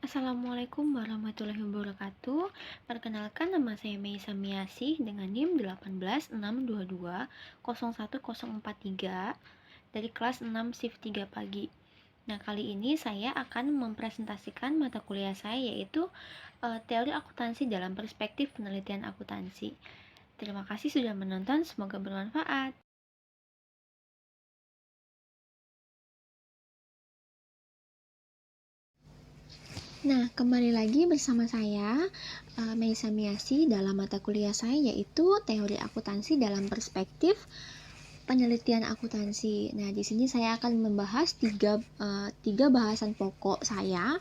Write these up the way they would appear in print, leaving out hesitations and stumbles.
Assalamualaikum warahmatullahi wabarakatuh. Perkenalkan, nama saya Meisa Miasih dengan NIM 18622 01043 dari kelas 6 shift 3 pagi. Nah, kali ini saya akan mempresentasikan mata kuliah saya, yaitu teori akuntansi dalam perspektif penelitian akuntansi. Terima kasih sudah menonton, semoga bermanfaat. Nah, kembali lagi bersama saya, Meisa Miasih, dalam mata kuliah saya yaitu teori akuntansi dalam perspektif penelitian akuntansi. Nah, di sini saya akan membahas tiga bahasan pokok saya.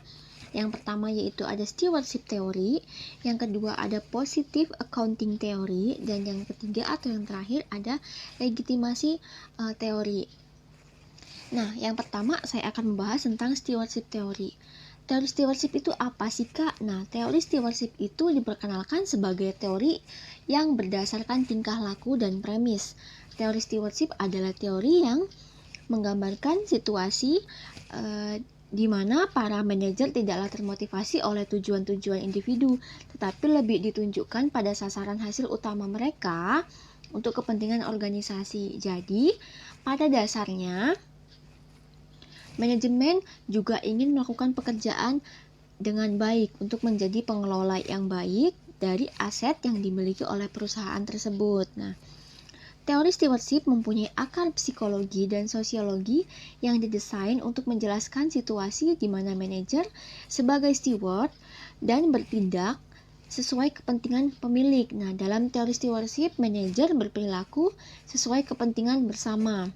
Yang pertama yaitu ada stewardship theory, yang kedua ada positive accounting theory, dan yang ketiga atau yang terakhir ada legitimasi teori. Nah, yang pertama saya akan membahas tentang stewardship theory. Teori stewardship itu apa sih, Kak? Nah, teori stewardship itu diperkenalkan sebagai teori yang berdasarkan tingkah laku dan premis. Teori stewardship adalah teori yang menggambarkan situasi di mana para manajer tidaklah termotivasi oleh tujuan-tujuan individu, tetapi lebih ditunjukkan pada sasaran hasil utama mereka untuk kepentingan organisasi. Jadi, pada dasarnya manajemen juga ingin melakukan pekerjaan dengan baik untuk menjadi pengelola yang baik dari aset yang dimiliki oleh perusahaan tersebut. Nah, teori stewardship mempunyai akar psikologi dan sosiologi yang didesain untuk menjelaskan situasi di mana manajer sebagai steward dan bertindak sesuai kepentingan pemilik. Nah, dalam teori stewardship, manajer berperilaku sesuai kepentingan bersama.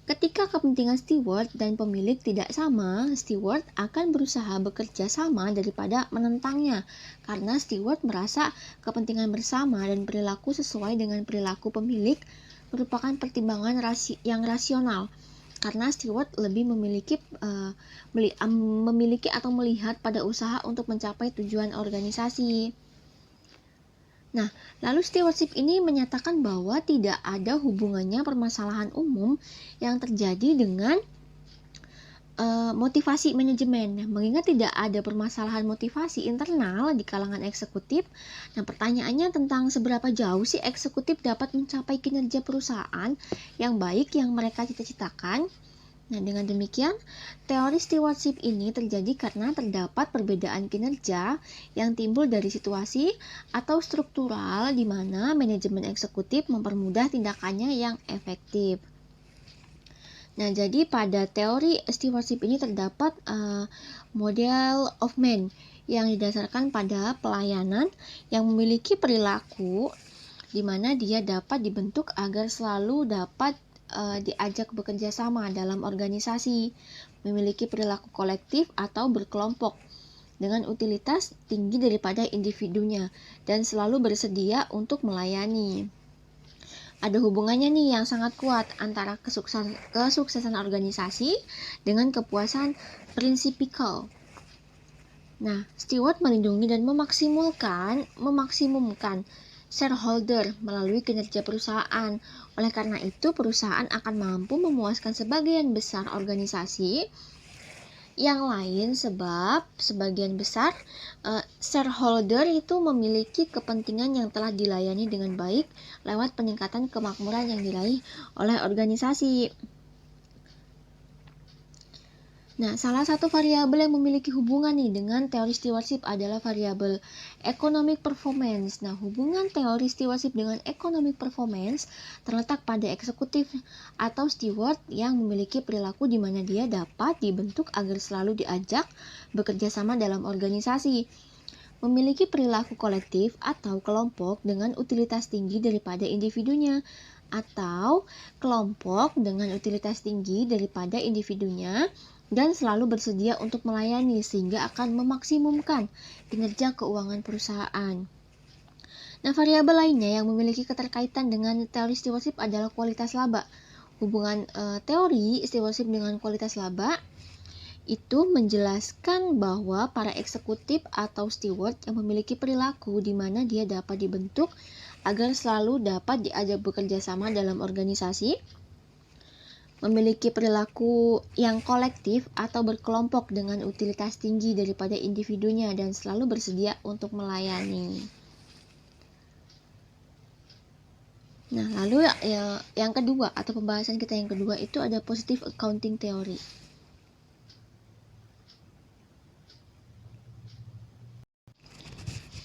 Ketika kepentingan steward dan pemilik tidak sama, steward akan berusaha bekerja sama daripada menentangnya, karena steward merasa kepentingan bersama dan perilaku sesuai dengan perilaku pemilik merupakan pertimbangan yang rasional, karena steward lebih memiliki atau melihat pada usaha untuk mencapai tujuan organisasi. Nah, lalu stewardship ini menyatakan bahwa tidak ada hubungannya permasalahan umum yang terjadi dengan motivasi manajemen. Nah, mengingat tidak ada permasalahan motivasi internal di kalangan eksekutif, nah pertanyaannya tentang seberapa jauh sih eksekutif dapat mencapai kinerja perusahaan yang baik yang mereka cita-citakan. Nah, dengan demikian, teori stewardship ini terjadi karena terdapat perbedaan kinerja yang timbul dari situasi atau struktural di mana manajemen eksekutif mempermudah tindakannya yang efektif. Nah, jadi pada teori stewardship ini terdapat model of man yang didasarkan pada pelayanan yang memiliki perilaku di mana dia dapat dibentuk agar selalu dapat diajak bekerja sama dalam organisasi, memiliki perilaku kolektif atau berkelompok dengan utilitas tinggi daripada individunya dan selalu bersedia untuk melayani. Ada hubungannya nih yang sangat kuat antara kesuksesan organisasi dengan kepuasan prinsipikal. Nah, steward melindungi dan memaksimumkan shareholder melalui kinerja perusahaan. Oleh karena itu, perusahaan akan mampu memuaskan sebagian besar organisasi yang lain sebab sebagian besar shareholder itu memiliki kepentingan yang telah dilayani dengan baik lewat peningkatan kemakmuran yang diraih oleh organisasi. Nah, salah satu variabel yang memiliki hubungan nih dengan teori stewardship adalah variabel economic performance. Nah, hubungan teori stewardship dengan economic performance terletak pada eksekutif atau steward yang memiliki perilaku di mana dia dapat dibentuk agar selalu diajak bekerja sama dalam organisasi, memiliki perilaku kolektif atau kelompok dengan utilitas tinggi daripada individunya, atau kelompok dengan utilitas tinggi daripada individunya dan selalu bersedia untuk melayani sehingga akan memaksimumkan kinerja keuangan perusahaan. Nah, variabel lainnya yang memiliki keterkaitan dengan teori stewardship adalah kualitas laba. Hubungan teori stewardship dengan kualitas laba itu menjelaskan bahwa para eksekutif atau steward yang memiliki perilaku di mana dia dapat dibentuk agar selalu dapat diajak bekerja sama dalam organisasi, memiliki perilaku yang kolektif atau berkelompok dengan utilitas tinggi daripada individunya dan selalu bersedia untuk melayani. Nah, lalu yang kedua atau pembahasan kita yang kedua itu ada positive accounting theory.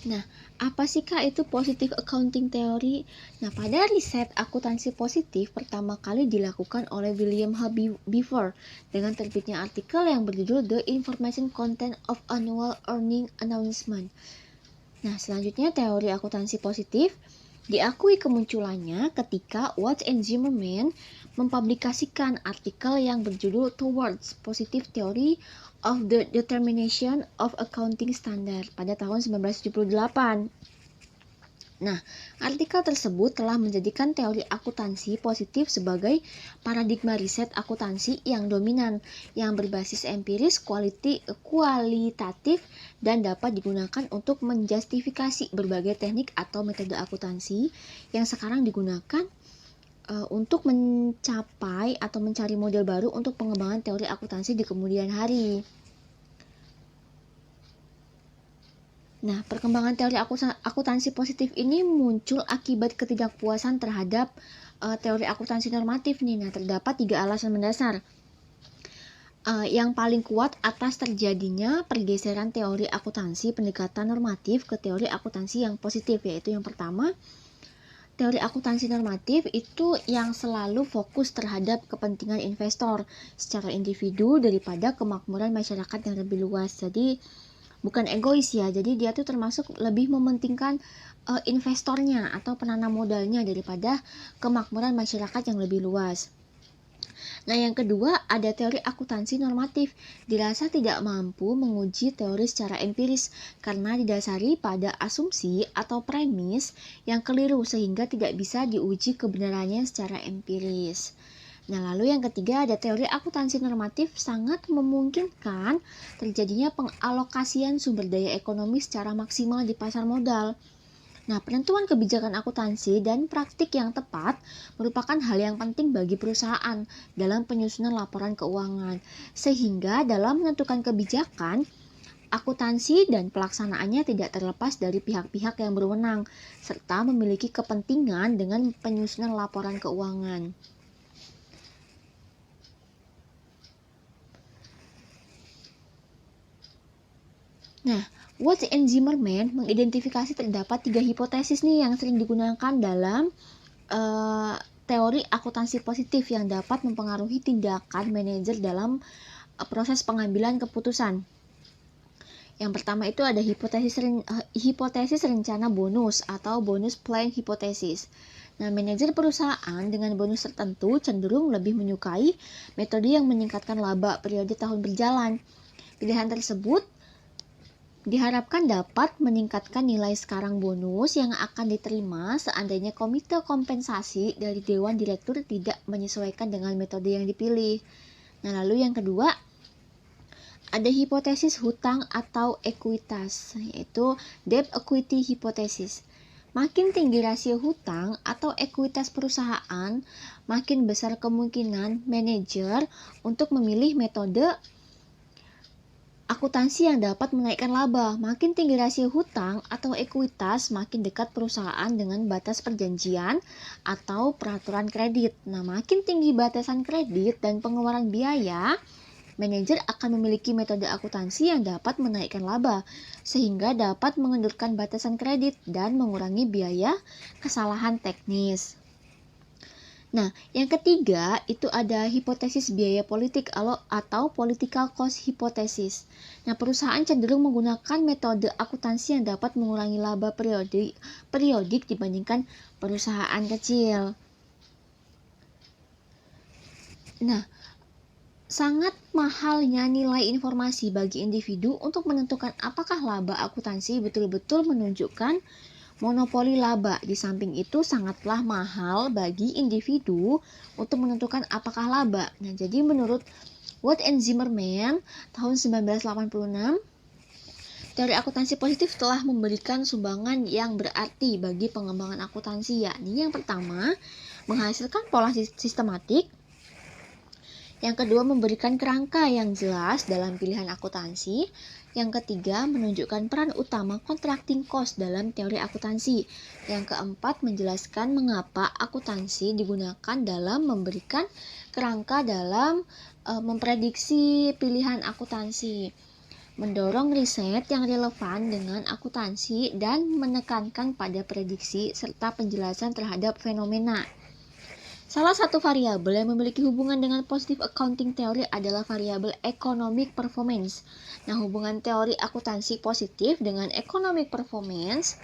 Nah, apa sih Kak itu positive accounting theory? Nah, pada riset akuntansi positif pertama kali dilakukan oleh William H. Beaver dengan terbitnya artikel yang berjudul The Information Content of Annual Earning Announcement. Nah, selanjutnya teori akuntansi positif diakui kemunculannya ketika Watts and Zimmerman mempublikasikan artikel yang berjudul Towards Positive Theory of the Determination of Accounting Standard pada tahun 1978. Nah, artikel tersebut telah menjadikan teori akuntansi positif sebagai paradigma riset akuntansi yang dominan, yang berbasis empiris, kualitatif, dan dapat digunakan untuk menjustifikasi berbagai teknik atau metode akuntansi yang sekarang digunakan untuk mencapai atau mencari model baru untuk pengembangan teori akuntansi di kemudian hari. Nah, perkembangan teori akuntansi positif ini muncul akibat ketidakpuasan terhadap teori akuntansi normatif nih. Nah, terdapat 3 alasan mendasar. Yang paling kuat atas terjadinya pergeseran teori akuntansi pendekatan normatif ke teori akuntansi yang positif, yaitu yang pertama, teori akuntansi normatif itu yang selalu fokus terhadap kepentingan investor secara individu daripada kemakmuran masyarakat yang lebih luas. Jadi bukan egois ya, jadi dia tuh termasuk lebih mementingkan investornya atau penanam modalnya daripada kemakmuran masyarakat yang lebih luas. Nah, yang kedua ada teori akuntansi normatif, dirasa tidak mampu menguji teori secara empiris karena didasari pada asumsi atau premis yang keliru sehingga tidak bisa diuji kebenarannya secara empiris. Nah, lalu yang ketiga ada teori akuntansi normatif sangat memungkinkan terjadinya pengalokasian sumber daya ekonomi secara maksimal di pasar modal. Nah, penentuan kebijakan akuntansi dan praktik yang tepat merupakan hal yang penting bagi perusahaan dalam penyusunan laporan keuangan. Sehingga dalam menentukan kebijakan, akuntansi dan pelaksanaannya tidak terlepas dari pihak-pihak yang berwenang, serta memiliki kepentingan dengan penyusunan laporan keuangan. Nah, Watts and Zimmerman mengidentifikasi terdapat 3 hipotesis nih yang sering digunakan dalam teori akuntansi positif yang dapat mempengaruhi tindakan manajer dalam proses pengambilan keputusan. Yang pertama itu ada hipotesis rencana bonus atau bonus plan hypothesis. Nah, manajer perusahaan dengan bonus tertentu cenderung lebih menyukai metode yang meningkatkan laba periode tahun berjalan. Pilihan tersebut diharapkan dapat meningkatkan nilai sekarang bonus yang akan diterima seandainya komite kompensasi dari Dewan Direktur tidak menyesuaikan dengan metode yang dipilih. Nah, lalu yang kedua, ada hipotesis hutang atau ekuitas, yaitu debt equity hypothesis. Makin tinggi rasio hutang atau ekuitas perusahaan, makin besar kemungkinan manajer untuk memilih metode akuntansi yang dapat menaikkan laba. Makin tinggi rasio hutang atau ekuitas, makin dekat perusahaan dengan batas perjanjian atau peraturan kredit. Nah, makin tinggi batasan kredit dan pengeluaran biaya, manajer akan memiliki metode akuntansi yang dapat menaikkan laba, sehingga dapat mengendurkan batasan kredit dan mengurangi biaya kesalahan teknis. Nah, yang ketiga itu ada hipotesis biaya politik atau political cost hypothesis. Nah, perusahaan cenderung menggunakan metode akuntansi yang dapat mengurangi laba periodik dibandingkan perusahaan kecil. Nah, sangat mahalnya nilai informasi bagi individu untuk menentukan apakah laba akuntansi betul-betul menunjukkan monopoli laba. Di samping itu sangatlah mahal bagi individu untuk menentukan apakah laba. Nah, jadi menurut Watts and Zimmerman tahun 1986, teori akuntansi positif telah memberikan sumbangan yang berarti bagi pengembangan akuntansi, yakni yang pertama, menghasilkan pola sistematik Yang kedua, memberikan kerangka yang jelas dalam pilihan akuntansi. Yang ketiga, menunjukkan peran utama contracting cost dalam teori akuntansi. Yang keempat, menjelaskan mengapa akuntansi digunakan dalam memberikan kerangka dalam memprediksi pilihan akuntansi. Mendorong riset yang relevan dengan akuntansi dan menekankan pada prediksi serta penjelasan terhadap fenomena. Salah satu variabel yang memiliki hubungan dengan positive accounting theory adalah variabel economic performance. Nah, hubungan teori akuntansi positif dengan economic performance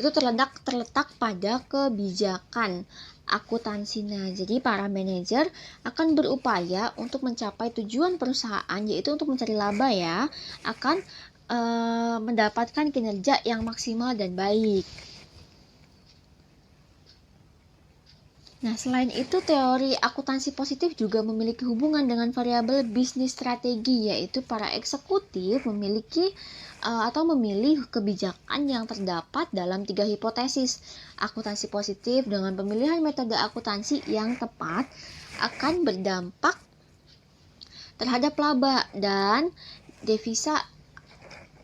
itu terletak pada kebijakan akuntansinya. Jadi para manajer akan berupaya untuk mencapai tujuan perusahaan, yaitu untuk mencari laba ya, akan mendapatkan kinerja yang maksimal dan baik. Nah, selain itu, teori akuntansi positif juga memiliki hubungan dengan variabel bisnis strategi, yaitu para eksekutif memiliki atau memilih kebijakan yang terdapat dalam 3 hipotesis. Akuntansi positif dengan pemilihan metode akuntansi yang tepat akan berdampak terhadap laba dan devisa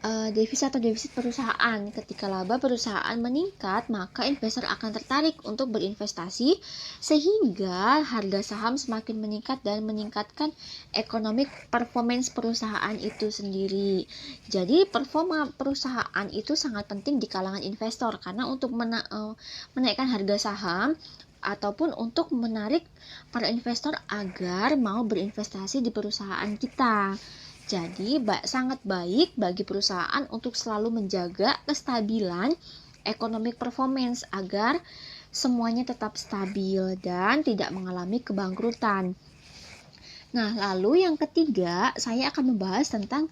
atau defisit perusahaan. Ketika laba perusahaan meningkat, maka investor akan tertarik untuk berinvestasi sehingga harga saham semakin meningkat dan meningkatkan economic performance perusahaan itu sendiri. Jadi performa perusahaan itu sangat penting di kalangan investor karena untuk menaikkan harga saham ataupun untuk menarik para investor agar mau berinvestasi di perusahaan kita. Jadi sangat baik bagi perusahaan untuk selalu menjaga kestabilan economic performance agar semuanya tetap stabil dan tidak mengalami kebangkrutan. Nah, lalu yang ketiga, saya akan membahas tentang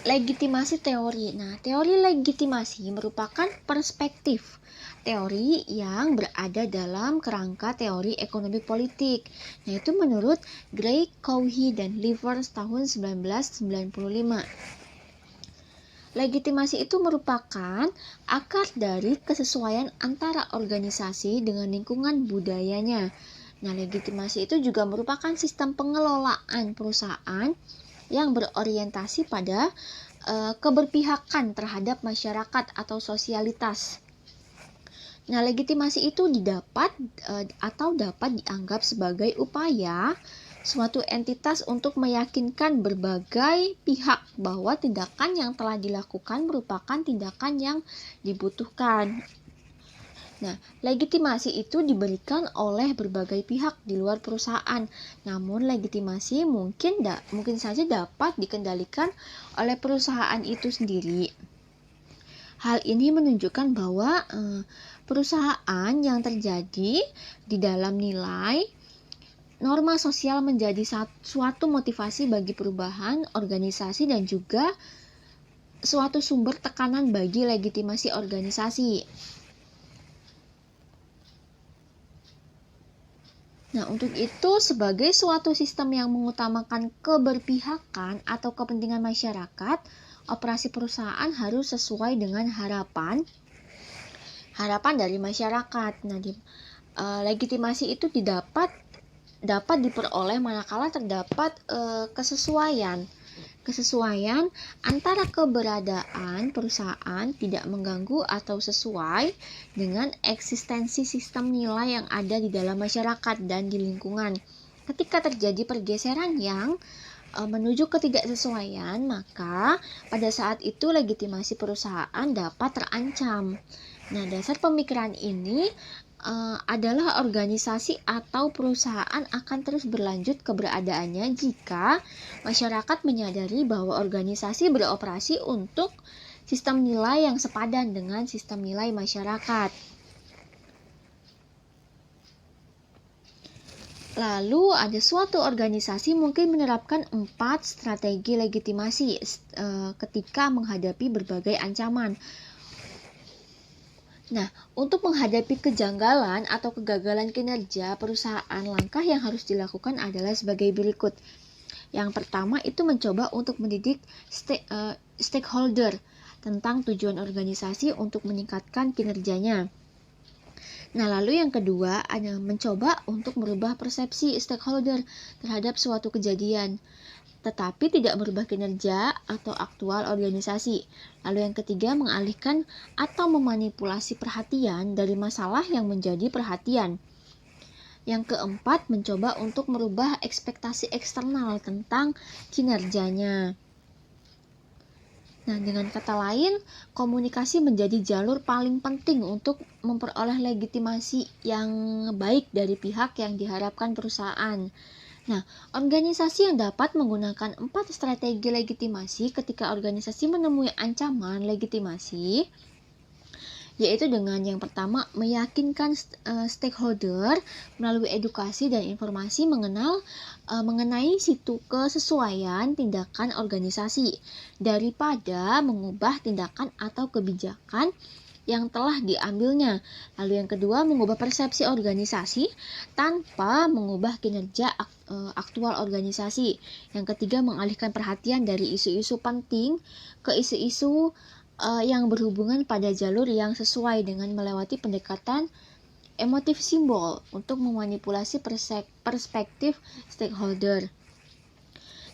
legitimasi teori. Nah, teori legitimasi merupakan perspektif teori yang berada dalam kerangka teori ekonomi politik. Nah, itu menurut Gray, Cauchy, dan Livers tahun 1995. Legitimasi itu merupakan akar dari kesesuaian antara organisasi dengan lingkungan budayanya. Nah, legitimasi itu juga merupakan sistem pengelolaan perusahaan yang berorientasi pada keberpihakan terhadap masyarakat atau sosialitas. Nah, legitimasi itu dapat dianggap sebagai upaya suatu entitas untuk meyakinkan berbagai pihak bahwa tindakan yang telah dilakukan merupakan tindakan yang dibutuhkan. Nah, legitimasi itu diberikan oleh berbagai pihak di luar perusahaan. Namun, legitimasi mungkin saja dapat dikendalikan oleh perusahaan itu sendiri. Hal ini menunjukkan bahwa perusahaan yang terjadi di dalam nilai norma sosial menjadi suatu motivasi bagi perubahan organisasi dan juga suatu sumber tekanan bagi legitimasi organisasi. Nah, untuk itu sebagai suatu sistem yang mengutamakan keberpihakan atau kepentingan masyarakat, operasi perusahaan harus sesuai dengan harapan dari masyarakat. Nah, legitimasi itu dapat diperoleh manakala terdapat kesesuaian antara keberadaan perusahaan tidak mengganggu atau sesuai dengan eksistensi sistem nilai yang ada di dalam masyarakat dan di lingkungan. Ketika terjadi pergeseran yang menuju ketidaksesuaian, maka pada saat itu legitimasi perusahaan dapat terancam. Nah, dasar pemikiran ini adalah organisasi atau perusahaan akan terus berlanjut keberadaannya jika masyarakat menyadari bahwa organisasi beroperasi untuk sistem nilai yang sepadan dengan sistem nilai masyarakat. Lalu ada suatu organisasi mungkin menerapkan 4 strategi legitimasi ketika menghadapi berbagai ancaman. Nah, untuk menghadapi kejanggalan atau kegagalan kinerja perusahaan, langkah yang harus dilakukan adalah sebagai berikut. Yang pertama itu mencoba untuk mendidik stakeholder tentang tujuan organisasi untuk meningkatkan kinerjanya. Nah, lalu yang kedua ada mencoba untuk merubah persepsi stakeholder terhadap suatu kejadian, tetapi tidak merubah kinerja atau aktual organisasi. Lalu yang ketiga, mengalihkan atau memanipulasi perhatian dari masalah yang menjadi perhatian. Yang keempat, mencoba untuk merubah ekspektasi eksternal tentang kinerjanya. Nah, dengan kata lain, komunikasi menjadi jalur paling penting untuk memperoleh legitimasi yang baik dari pihak yang diharapkan perusahaan. Nah, organisasi yang dapat menggunakan 4 strategi legitimasi ketika organisasi menemui ancaman legitimasi, yaitu dengan yang pertama meyakinkan stakeholder melalui edukasi dan informasi mengenai situ kesesuaian tindakan organisasi daripada mengubah tindakan atau kebijakan yang telah diambilnya. Lalu yang kedua, mengubah persepsi organisasi tanpa mengubah kinerja aktual organisasi. Yang ketiga, mengalihkan perhatian dari isu-isu penting ke isu-isu yang berhubungan pada jalur yang sesuai dengan melewati pendekatan emotif simbol untuk memanipulasi perspektif stakeholder.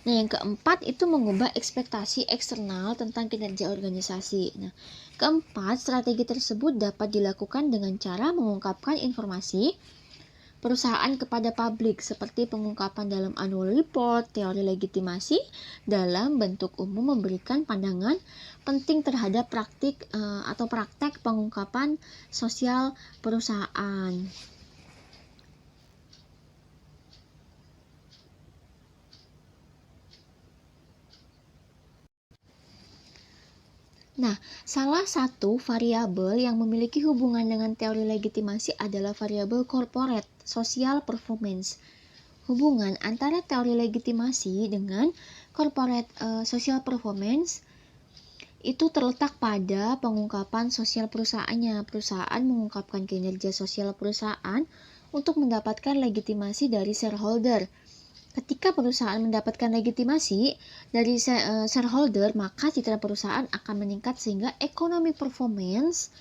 Nah, yang keempat itu mengubah ekspektasi eksternal tentang kinerja organisasi. Nah, keempat, strategi tersebut dapat dilakukan dengan cara mengungkapkan informasi perusahaan kepada publik seperti pengungkapan dalam annual report, teori legitimasi dalam bentuk umum memberikan pandangan penting terhadap praktik atau praktek pengungkapan sosial perusahaan. Nah, salah satu variabel yang memiliki hubungan dengan teori legitimasi adalah variabel corporate social performance. Hubungan antara teori legitimasi dengan corporate social performance itu terletak pada pengungkapan sosial perusahaannya. Perusahaan mengungkapkan kinerja sosial perusahaan untuk mendapatkan legitimasi dari shareholder. Ketika perusahaan mendapatkan legitimasi dari shareholder, maka citra perusahaan akan meningkat sehingga ekonomi performance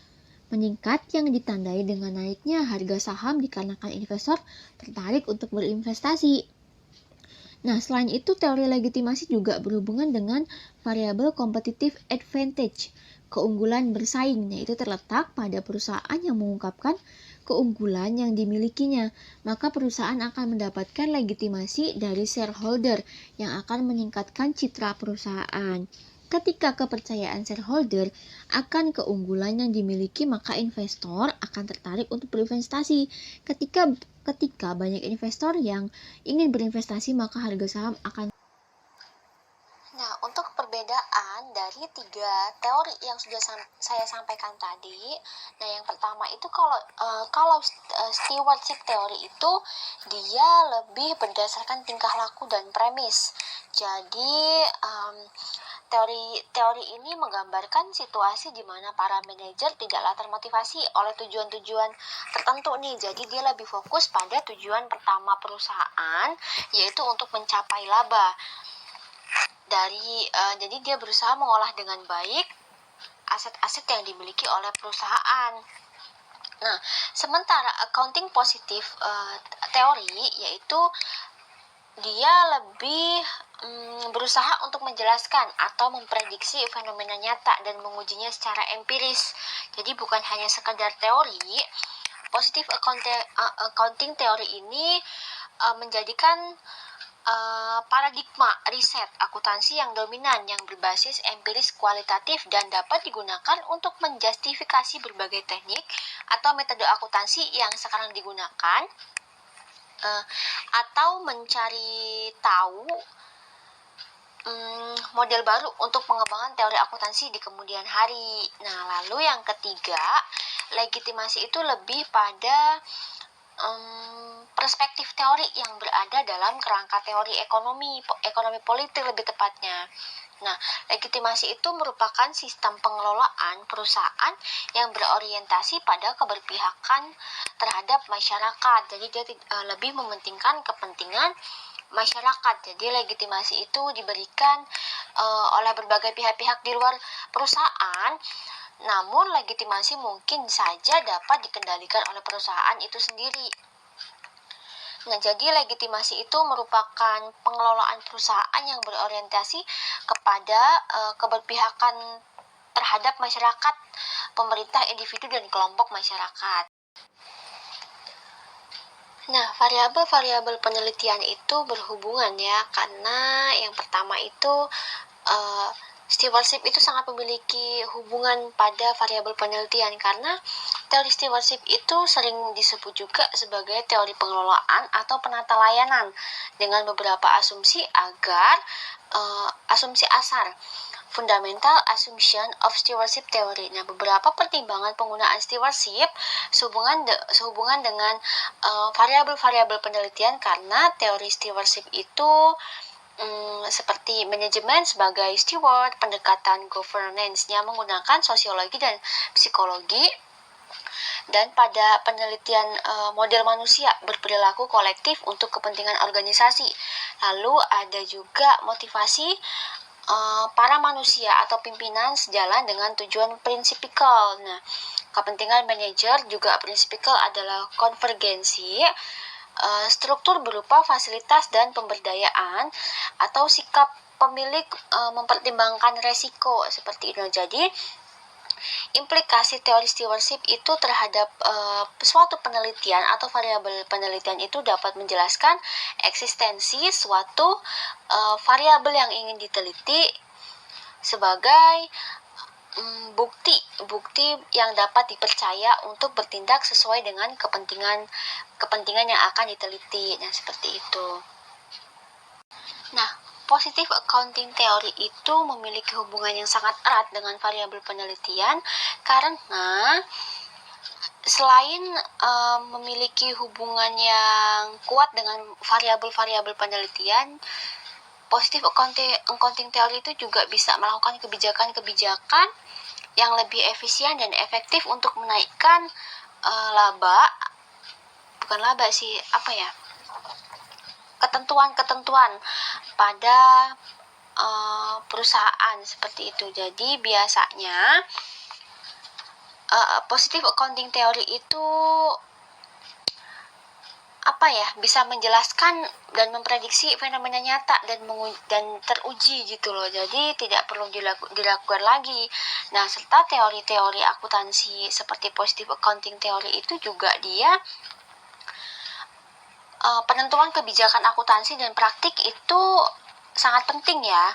meningkat yang ditandai dengan naiknya harga saham dikarenakan investor tertarik untuk berinvestasi. Nah, selain itu teori legitimasi juga berhubungan dengan variabel competitive advantage, keunggulan bersaing. Nah, itu terletak pada perusahaan yang mengungkapkan keunggulan yang dimilikinya, maka perusahaan akan mendapatkan legitimasi dari shareholder yang akan meningkatkan citra perusahaan. Ketika kepercayaan shareholder akan keunggulan yang dimiliki, maka investor akan tertarik untuk berinvestasi. Ketika banyak investor yang ingin berinvestasi, maka harga saham akan. Nah, untuk perbedaan dari 3 teori yang sudah saya sampaikan tadi, nah yang pertama itu kalau stewardship teori itu dia lebih berdasarkan tingkah laku dan premis. Jadi teori ini menggambarkan situasi di mana para manajer tidaklah termotivasi oleh tujuan-tujuan tertentu nih. Jadi dia lebih fokus pada tujuan pertama perusahaan, yaitu untuk mencapai laba. Jadi dia berusaha mengolah dengan baik aset-aset yang dimiliki oleh perusahaan. Nah, sementara accounting positif teori yaitu dia lebih berusaha untuk menjelaskan atau memprediksi fenomena nyata dan mengujinya secara empiris. Jadi bukan hanya sekadar teori. Positive accounting teori ini menjadikan paradigma riset akuntansi yang dominan yang berbasis empiris kualitatif dan dapat digunakan untuk menjustifikasi berbagai teknik atau metode akuntansi yang sekarang digunakan atau mencari tahu model baru untuk pengembangan teori akuntansi di kemudian hari. Nah, lalu yang ketiga, legitimasi itu lebih pada perspektif teori yang berada dalam kerangka teori ekonomi politik lebih tepatnya. Nah, legitimasi itu merupakan sistem pengelolaan perusahaan yang berorientasi pada keberpihakan terhadap masyarakat. Jadi dia lebih mementingkan kepentingan masyarakat. Jadi legitimasi itu diberikan oleh berbagai pihak-pihak di luar perusahaan Namun legitimasi mungkin saja dapat dikendalikan oleh perusahaan itu sendiri. Nah, jadi legitimasi itu merupakan pengelolaan perusahaan yang berorientasi kepada keberpihakan terhadap masyarakat, pemerintah, individu, dan kelompok masyarakat. Nah, variabel-variabel penelitian itu berhubungan ya, karena yang pertama itu stewardship itu sangat memiliki hubungan pada variabel penelitian, karena teori stewardship itu sering disebut juga sebagai teori pengelolaan atau penata layanan dengan beberapa asumsi agar asumsi asar, fundamental assumption of stewardship theory. Nah, beberapa pertimbangan penggunaan stewardship sehubungan dengan variabel-variabel penelitian, karena teori stewardship itu seperti manajemen sebagai steward, pendekatan governance-nya menggunakan sosiologi dan psikologi, dan pada penelitian model manusia berperilaku kolektif untuk kepentingan organisasi. Lalu ada juga motivasi para manusia atau pimpinan sejalan dengan tujuan prinsipikal. Nah, kepentingan manajer juga prinsipikal adalah konvergensi, struktur berupa fasilitas dan pemberdayaan, atau sikap pemilik mempertimbangkan resiko seperti itu. Jadi implikasi teori stewardship itu terhadap suatu penelitian atau variabel penelitian itu dapat menjelaskan eksistensi suatu variabel yang ingin diteliti sebagai bukti yang dapat dipercaya untuk bertindak sesuai dengan kepentingan yang akan diteliti. Nah, seperti itu. Nah, positive accounting theory itu memiliki hubungan yang sangat erat dengan variabel penelitian, karena selain memiliki hubungan yang kuat dengan variabel-variabel penelitian, positive accounting theory itu juga bisa melakukan kebijakan-kebijakan yang lebih efisien dan efektif untuk menaikkan ketentuan-ketentuan pada perusahaan seperti itu. Jadi biasanya positive accounting theory itu bisa menjelaskan dan memprediksi fenomena nyata dan teruji gitu loh. Jadi tidak perlu dilakukan lagi. Nah, serta teori-teori akuntansi seperti positive accounting theory itu juga dia penentuan kebijakan akuntansi dan praktik itu sangat penting ya.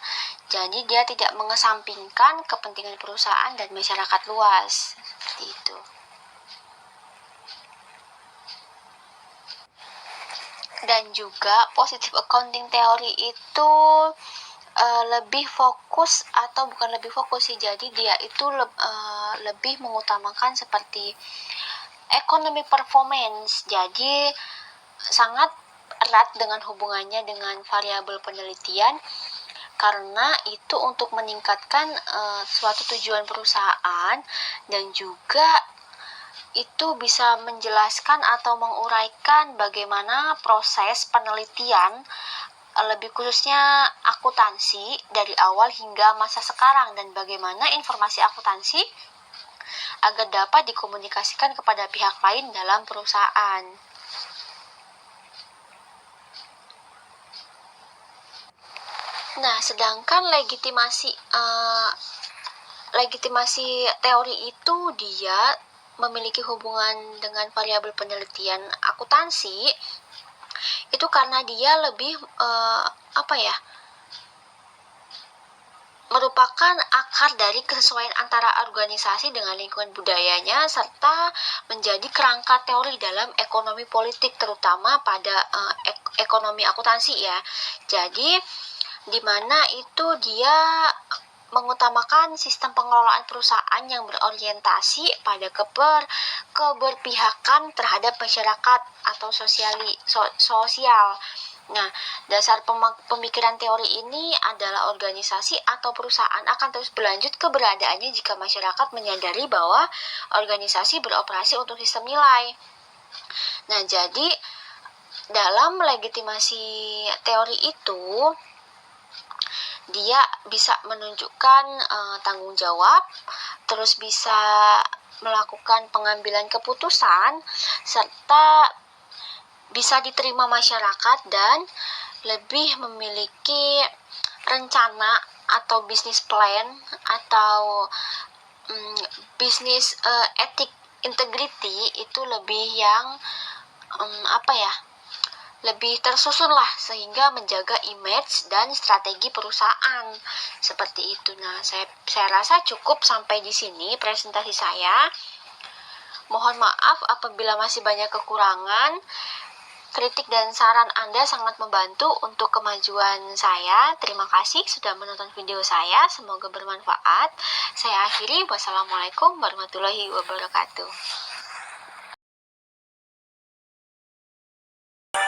Jadi dia tidak mengesampingkan kepentingan perusahaan dan masyarakat luas. Seperti itu. Dan juga positive accounting theory itu lebih fokus, atau bukan lebih fokus sih, jadi dia itu lebih mengutamakan seperti economic performance. Jadi sangat erat dengan hubungannya dengan variabel penelitian, karena itu untuk meningkatkan suatu tujuan perusahaan, dan juga itu bisa menjelaskan atau menguraikan bagaimana proses penelitian, lebih khususnya akuntansi dari awal hingga masa sekarang, dan bagaimana informasi akuntansi agar dapat dikomunikasikan kepada pihak lain dalam perusahaan. Nah, sedangkan legitimasi teori itu dia memiliki hubungan dengan variabel penelitian akuntansi itu karena dia lebih merupakan akar dari kesesuaian antara organisasi dengan lingkungan budayanya, serta menjadi kerangka teori dalam ekonomi politik, terutama pada ekonomi akuntansi ya. Jadi di mana itu dia mengutamakan sistem pengelolaan perusahaan yang berorientasi pada keberpihakan terhadap masyarakat atau sosial. Nah, dasar pemikiran teori ini adalah organisasi atau perusahaan akan terus berlanjut keberadaannya jika masyarakat menyadari bahwa organisasi beroperasi untuk sistem nilai. Nah, jadi dalam legitimasi teori itu dia bisa menunjukkan tanggung jawab, terus bisa melakukan pengambilan keputusan, serta bisa diterima masyarakat dan lebih memiliki rencana atau bisnis plan atau bisnis etik integrity itu lebih yang lebih tersusun lah, sehingga menjaga image dan strategi perusahaan seperti itu. Nah, saya rasa cukup sampai di sini presentasi saya. Mohon maaf apabila masih banyak kekurangan. Kritik dan saran Anda sangat membantu untuk kemajuan saya. Terima kasih sudah menonton video saya. Semoga bermanfaat. Saya akhiri. Wassalamualaikum warahmatullahi wabarakatuh.